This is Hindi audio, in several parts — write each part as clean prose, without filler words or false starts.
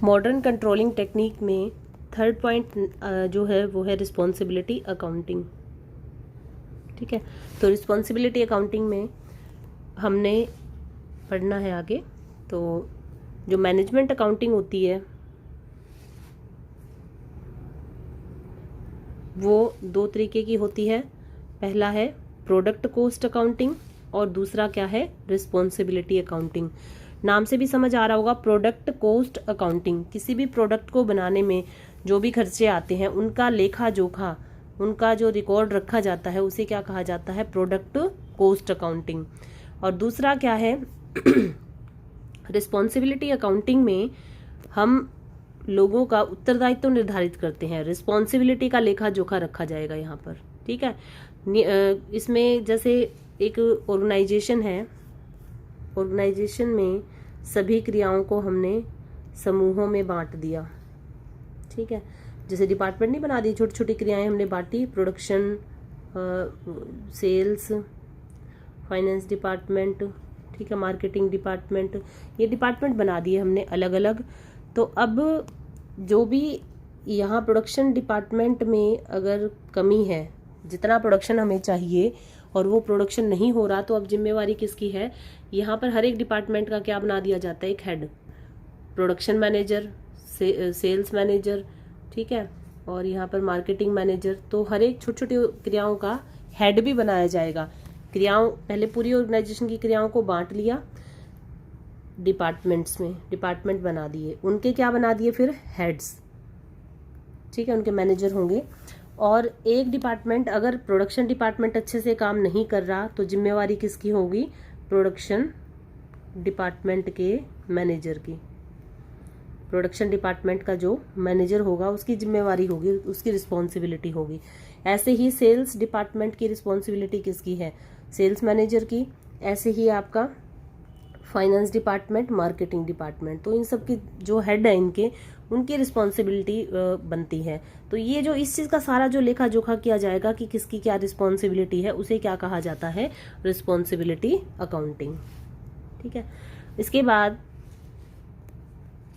मॉडर्न कंट्रोलिंग टेक्निक में थर्ड पॉइंट जो है वो है रिस्पॉन्सिबिलिटी अकाउंटिंग। ठीक है, तो रिस्पॉन्सिबिलिटी अकाउंटिंग में हमने पढ़ना है आगे। तो जो मैनेजमेंट अकाउंटिंग होती है वो दो तरीके की होती है। पहला है प्रोडक्ट कॉस्ट अकाउंटिंग और दूसरा क्या है, रिस्पॉन्सिबिलिटी अकाउंटिंग। नाम से भी समझ आ रहा होगा, प्रोडक्ट कॉस्ट अकाउंटिंग। किसी भी प्रोडक्ट को बनाने में जो भी खर्चे आते हैं उनका लेखा जोखा, उनका जो रिकॉर्ड रखा जाता है उसे क्या कहा जाता है, प्रोडक्ट कॉस्ट अकाउंटिंग। और दूसरा क्या है रिस्पॉन्सिबिलिटी अकाउंटिंग में हम लोगों का उत्तरदायित्व तो निर्धारित करते हैं, रिस्पॉन्सिबिलिटी का लेखा जोखा रखा जाएगा यहाँ पर। ठीक है, इसमें जैसे एक ऑर्गेनाइजेशन है, ऑर्गेनाइजेशन में सभी क्रियाओं को हमने समूहों में बांट दिया। ठीक है, जैसे डिपार्टमेंट नहीं बना दी, छोटी छोटी क्रियाएं हमने बांटी, प्रोडक्शन, सेल्स, फाइनेंस डिपार्टमेंट, ठीक है, मार्केटिंग डिपार्टमेंट, ये डिपार्टमेंट बना दिए हमने अलग अलग। तो अब जो भी यहाँ प्रोडक्शन डिपार्टमेंट में अगर कमी है, जितना प्रोडक्शन हमें चाहिए और वो प्रोडक्शन नहीं हो रहा, तो अब जिम्मेवारी किसकी है, यहाँ पर हर एक डिपार्टमेंट का क्या बना दिया जाता है, एक head, production manager, sales manager, ठीक है, और यहाँ पर मार्केटिंग मैनेजर। तो हर एक छोटी छोटी क्रियाओं का हेड भी बनाया जाएगा। क्रियाओं, पहले पूरी ऑर्गेनाइजेशन की क्रियाओं को बांट लिया डिपार्टमेंट्स में, डिपार्टमेंट बना दिए, उनके क्या बना दिए फिर हेड्स। ठीक है, उनके मैनेजर होंगे। और एक डिपार्टमेंट अगर प्रोडक्शन डिपार्टमेंट अच्छे से काम नहीं कर रहा तो जिम्मेवारी किसकी होगी, प्रोडक्शन डिपार्टमेंट के मैनेजर की। प्रोडक्शन डिपार्टमेंट का जो मैनेजर होगा उसकी जिम्मेवारी होगी, उसकी रिस्पॉन्सिबिलिटी होगी। ऐसे ही सेल्स डिपार्टमेंट की रिस्पॉन्सिबिलिटी किसकी है, सेल्स मैनेजर की। ऐसे ही आपका फाइनेंस डिपार्टमेंट, मार्केटिंग डिपार्टमेंट, तो इन सब की जो हेड है इनके, उनकी रिस्पॉन्सिबिलिटी बनती है। तो ये जो इस चीज का सारा जो लेखा जोखा किया जाएगा कि किसकी क्या रिस्पॉन्सिबिलिटी है, उसे क्या कहा जाता है, रिस्पॉन्सिबिलिटी अकाउंटिंग। ठीक है, इसके बाद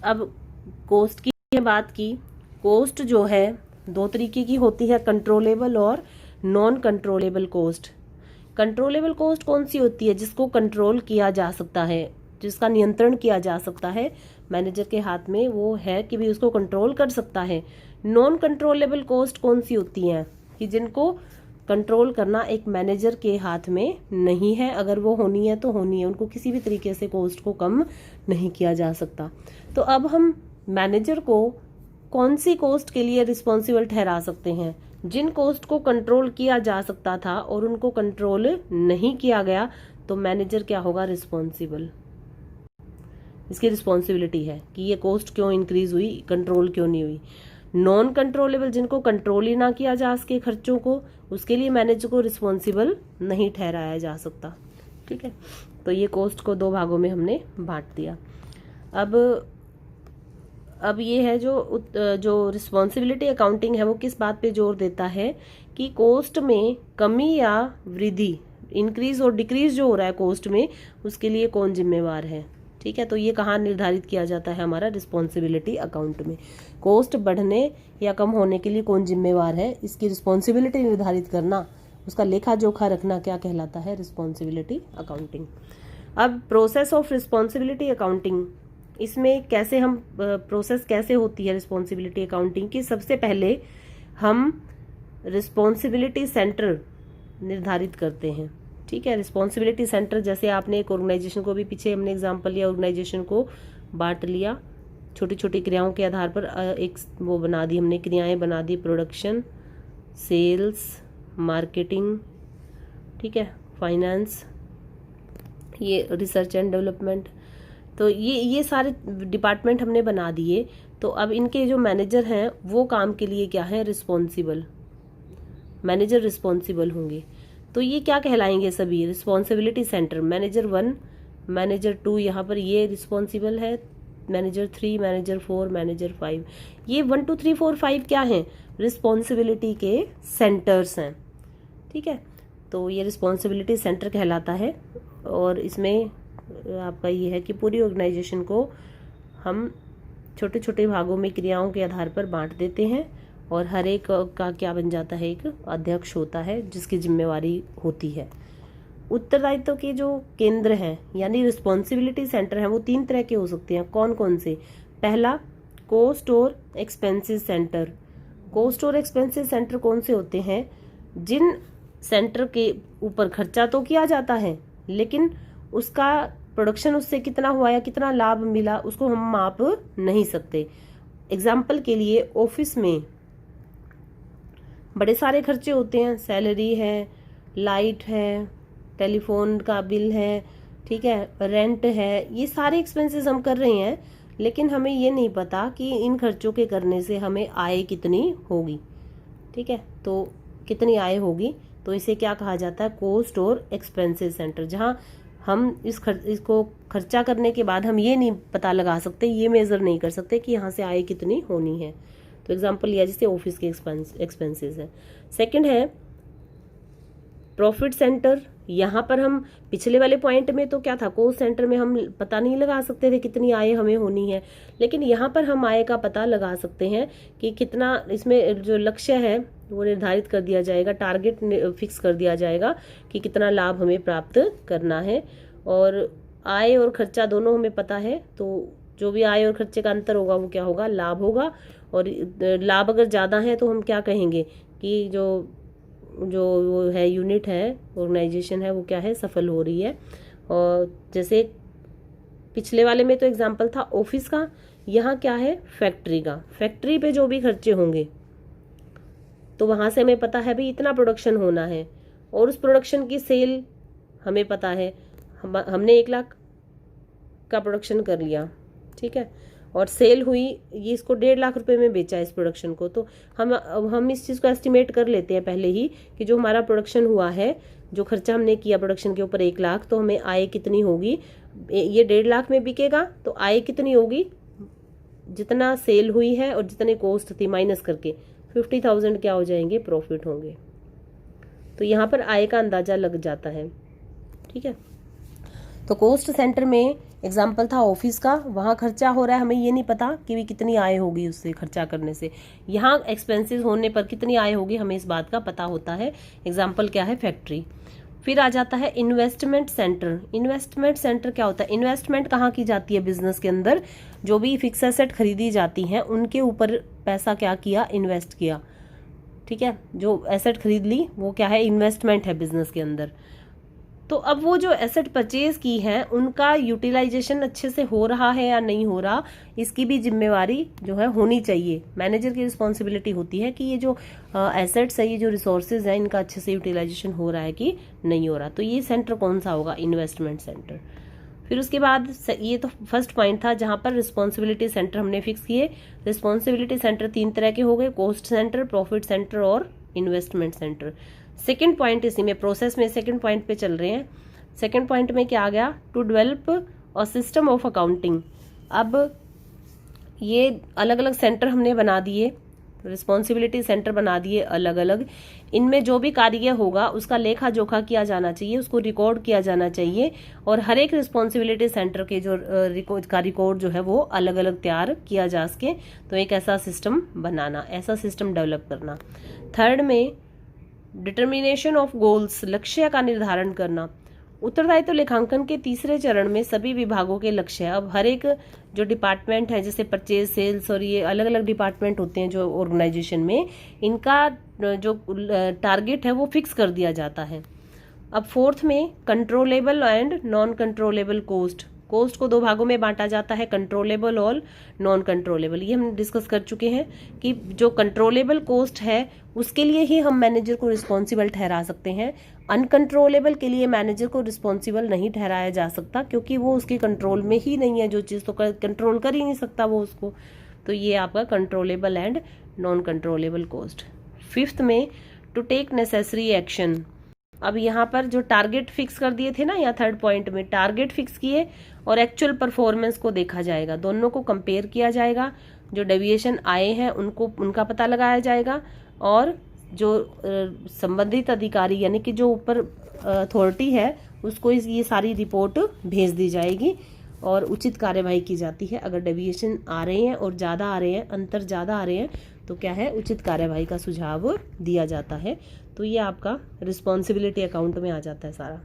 अब कॉस्ट की बात की। कॉस्ट जो है दो तरीके की होती है, कंट्रोलेबल और non controllable cost. Controllable cost कौन सी होती है, जिसको कंट्रोल किया जा सकता है, जिसका नियंत्रण किया जा सकता है, मैनेजर के हाथ में वो है कि भी उसको कंट्रोल कर सकता है। नॉन कंट्रोलेबल कॉस्ट कौन सी होती हैं, कि जिनको कंट्रोल करना एक मैनेजर के हाथ में नहीं है, अगर वो होनी है तो होनी है, उनको किसी भी तरीके से कॉस्ट को कम नहीं किया जा सकता। तो अब हम मैनेजर को कौन सी कॉस्ट के लिए रिस्पॉन्सिबल ठहरा सकते हैं, जिन कॉस्ट को कंट्रोल किया जा सकता था और उनको कंट्रोल नहीं किया गया, तो मैनेजर क्या होगा, रिस्पॉन्सिबल। इसकी रिस्पॉन्सिबिलिटी है कि ये कॉस्ट क्यों इंक्रीज हुई, कंट्रोल क्यों नहीं हुई। नॉन कंट्रोलेबल, जिनको कंट्रोल ही ना किया जा सके खर्चों को, उसके लिए मैनेजर को रिस्पॉन्सिबल नहीं ठहराया जा सकता। ठीक है, तो ये कॉस्ट को दो भागों में हमने बांट दिया। अब ये है जो रिस्पॉन्सिबिलिटी अकाउंटिंग है वो किस बात पे जोर देता है कि कॉस्ट में कमी या वृद्धि, इंक्रीज और डिक्रीज जो हो रहा है कॉस्ट में, उसके लिए कौन जिम्मेवार है। ठीक है, तो ये कहाँ निर्धारित किया जाता है, हमारा रिस्पॉन्सिबिलिटी अकाउंट में। कॉस्ट बढ़ने या कम होने के लिए कौन जिम्मेवार है, इसकी रिस्पॉन्सिबिलिटी निर्धारित करना, उसका लेखा जोखा रखना क्या कहलाता है, रिस्पॉन्सिबिलिटी अकाउंटिंग। अब प्रोसेस ऑफ रिस्पॉन्सिबिलिटी अकाउंटिंग, इसमें कैसे हम प्रोसेस कैसे होती है रिस्पॉन्सिबिलिटी अकाउंटिंग की। सबसे पहले हम रिस्पॉन्सिबिलिटी सेंटर निर्धारित करते हैं। ठीक है, रिस्पॉन्सिबिलिटी सेंटर, जैसे आपने एक ऑर्गेनाइजेशन को भी पीछे हमने एग्जांपल लिया, ऑर्गेनाइजेशन को बांट लिया छोटी छोटी क्रियाओं के आधार पर, एक वो बना दी हमने, क्रियाएं बना दी, प्रोडक्शन, सेल्स, मार्केटिंग, ठीक है, फाइनेंस, ये रिसर्च एंड डेवलपमेंट। तो ये सारे डिपार्टमेंट हमने बना दिए। तो अब इनके जो मैनेजर हैं वो काम के लिए क्या है, रिस्पॉन्सिबल, मैनेजर रिस्पॉन्सिबल होंगे। तो ये क्या कहलाएंगे सभी, रिस्पॉन्सिबिलिटी सेंटर। मैनेजर 1, मैनेजर 2, यहाँ पर ये रिस्पॉन्सिबल है, मैनेजर 3, मैनेजर 4, मैनेजर 5। ये 1 2 3 4 5 क्या है, रिस्पॉन्सिबिलिटी के सेंटर्स हैं। ठीक है, तो ये रिस्पॉन्सिबिलिटी सेंटर कहलाता है। और इसमें आपका ये है कि पूरी ऑर्गेनाइजेशन को हम छोटे छोटे भागों में क्रियाओं के आधार पर बांट देते हैं और हर एक का क्या बन जाता है, एक अध्यक्ष होता है जिसकी जिम्मेवारी होती है। उत्तरदायित्व के जो केंद्र हैं यानी रिस्पॉन्सिबिलिटी सेंटर हैं वो 3 तरह के हो सकते हैं। कौन कौन से? पहला, कॉस्ट और एक्सपेंसेस सेंटर। कॉस्ट और एक्सपेंसेस सेंटर कौन से होते हैं? जिन सेंटर के ऊपर खर्चा तो किया जाता है लेकिन उसका प्रोडक्शन उससे कितना हुआ या कितना लाभ मिला उसको हम माप नहीं सकते। एग्जाम्पल के लिए ऑफिस में बड़े सारे खर्चे होते हैं, सैलरी है, लाइट है, टेलीफोन का बिल है, ठीक है, रेंट है, ये सारे एक्सपेंसेस हम कर रहे हैं लेकिन हमें ये नहीं पता कि इन खर्चों के करने से हमें आय कितनी होगी। ठीक है, तो कितनी आय होगी, तो इसे क्या कहा जाता है? कॉस्ट और एक्सपेंसेस सेंटर। जहां हम इसको खर्चा करने के बाद हम ये नहीं पता लगा सकते, ये मेजर नहीं कर सकते कि यहाँ से आय कितनी होनी है। तो एग्जांपल लिया जैसे ऑफिस के एक्सपेंसेस है। सेकंड है प्रॉफिट सेंटर। यहाँ पर हम पिछले वाले पॉइंट में तो क्या था, कॉस्ट सेंटर में हम पता नहीं लगा सकते थे कितनी आय हमें होनी है, लेकिन यहाँ पर हम आय का पता लगा सकते हैं कि कितना, इसमें जो लक्ष्य है वो निर्धारित कर दिया जाएगा, टारगेट फिक्स कर दिया जाएगा कि कितना लाभ हमें प्राप्त करना है। और आय और खर्चा दोनों हमें पता है, तो जो भी आय और खर्चे का अंतर होगा वो क्या होगा? लाभ होगा। और लाभ अगर ज़्यादा है तो हम क्या कहेंगे कि जो वो है यूनिट है, ऑर्गेनाइजेशन है, वो क्या है? सफल हो रही है। और जैसे पिछले वाले में तो एग्जाम्पल था ऑफिस का, यहाँ क्या है? फैक्ट्री का। फैक्ट्री पे जो भी खर्चे होंगे तो वहां से हमें पता है भी इतना प्रोडक्शन होना है और उस प्रोडक्शन की सेल हमें पता है। हमने 1 लाख का प्रोडक्शन कर लिया, ठीक है, और सेल हुई, ये इसको 1.5 लाख रुपए में बेचा इस प्रोडक्शन को, तो हम इस चीज़ को एस्टिमेट कर लेते हैं पहले ही कि जो हमारा प्रोडक्शन हुआ है, जो खर्चा हमने किया प्रोडक्शन के ऊपर 1 लाख, तो हमें आय कितनी होगी? ये 1.5 लाख में बिकेगा तो आय कितनी होगी? जितना सेल हुई है और जितनी कॉस्ट थी माइनस करके 50,000 क्या हो जाएंगे? प्रॉफिट होंगे। तो यहाँ पर आय का अंदाजा लग जाता है। ठीक है, तो कॉस्ट सेंटर में एग्जाम्पल था ऑफिस का, वहाँ खर्चा हो रहा है, हमें ये नहीं पता कि भी कितनी आय होगी उससे खर्चा करने से। यहाँ एक्सपेंसेस होने पर कितनी आय होगी हमें इस बात का पता होता है। एग्जाम्पल क्या है? फैक्ट्री। फिर आ जाता है इन्वेस्टमेंट सेंटर। इन्वेस्टमेंट सेंटर क्या होता है? इन्वेस्टमेंट कहाँ की जाती है बिजनेस के अंदर? जो भी फिक्स एसेट खरीदी जाती हैं उनके ऊपर पैसा क्या किया? इन्वेस्ट किया। ठीक है, जो एसेट खरीद ली वो क्या है? इन्वेस्टमेंट है बिजनेस के अंदर। तो अब वो जो एसेट परचेज की है उनका यूटिलाइजेशन अच्छे से हो रहा है या नहीं हो रहा, इसकी भी जिम्मेवारी जो है होनी चाहिए। मैनेजर की रिस्पॉन्सिबिलिटी होती है कि ये जो एसेट्स है, ये जो रिसोर्सेज है, इनका अच्छे से यूटिलाइजेशन हो रहा है कि नहीं हो रहा। तो ये सेंटर कौन सा होगा? Investment centre. फिर उसके बाद ये तो फर्स्ट पॉइंट था जहां पर रिस्पॉन्सिबिलिटी सेंटर हमने फिक्स किए। रिस्पॉन्सिबिलिटी सेंटर 3 तरह के हो गए, कॉस्ट सेंटर, प्रॉफिट सेंटर और इन्वेस्टमेंट सेंटर। सेकंड पॉइंट इसी में प्रोसेस में सेकंड पॉइंट पे चल रहे हैं। सेकंड पॉइंट में क्या आ गया? To develop a system of accounting. अब ये अलग अलग सेंटर हमने बना दिए, रिस्पॉन्सिबिलिटी सेंटर बना दिए अलग अलग। इनमें जो भी कार्य होगा उसका लेखा जोखा किया जाना चाहिए, उसको रिकॉर्ड किया जाना चाहिए और हर एक रिस्पॉन्सिबिलिटी सेंटर के जो रिकॉर्ड जो है वो अलग अलग तैयार किया जा सके। तो एक ऐसा सिस्टम बनाना, ऐसा सिस्टम डेवलप करना। थर्ड में डिटर्मिनेशन ऑफ गोल्स, लक्ष्य का निर्धारण करना। उत्तरदायित्व लेखांकन के तीसरे चरण में सभी विभागों के लक्ष्य है। अब हर एक जो डिपार्टमेंट है, जैसे परचेज, सेल्स और ये अलग अलग डिपार्टमेंट होते हैं जो ऑर्गेनाइजेशन में, इनका जो टारगेट है वो फिक्स कर दिया जाता है। अब फोर्थ में controllable and non controllable cost. Cost को 2 भागों में बांटा जाता है, कंट्रोलेबल और नॉन कंट्रोलेबल। ये हम डिस्कस कर चुके हैं कि जो कंट्रोलेबल कोस्ट है उसके लिए ही हम मैनेजर को रिस्पॉन्सिबल ठहरा सकते हैं। अनकंट्रोलेबल के लिए मैनेजर को रिस्पॉन्सिबल नहीं ठहराया जा सकता क्योंकि वो उसके कंट्रोल में ही नहीं है, जो चीज़ तो कंट्रोल कर ही नहीं सकता वो उसको। तो ये आपका controllable and non controllable cost. Fifth में टू टेक नेसेसरी एक्शन। अब यहाँ पर जो टारगेट फिक्स कर दिए थे ना, या थर्ड पॉइंट में टारगेट फिक्स किए और एक्चुअल परफॉर्मेंस को देखा जाएगा, दोनों को कंपेयर किया जाएगा। जो डेविएशन आए हैं उनका पता लगाया जाएगा और जो संबंधित अधिकारी यानी कि जो ऊपर अथॉरिटी है उसको ये सारी रिपोर्ट भेज दी जाएगी और उचित कार्यवाही की जाती है। अगर डेविएशन आ रहे हैं और ज़्यादा आ रहे हैं, अंतर ज़्यादा आ रहे हैं, तो क्या है, उचित कार्यवाही का सुझाव दिया जाता है। तो ये आपका रिस्पॉन्सिबिलिटी अकाउंट में आ जाता है सारा।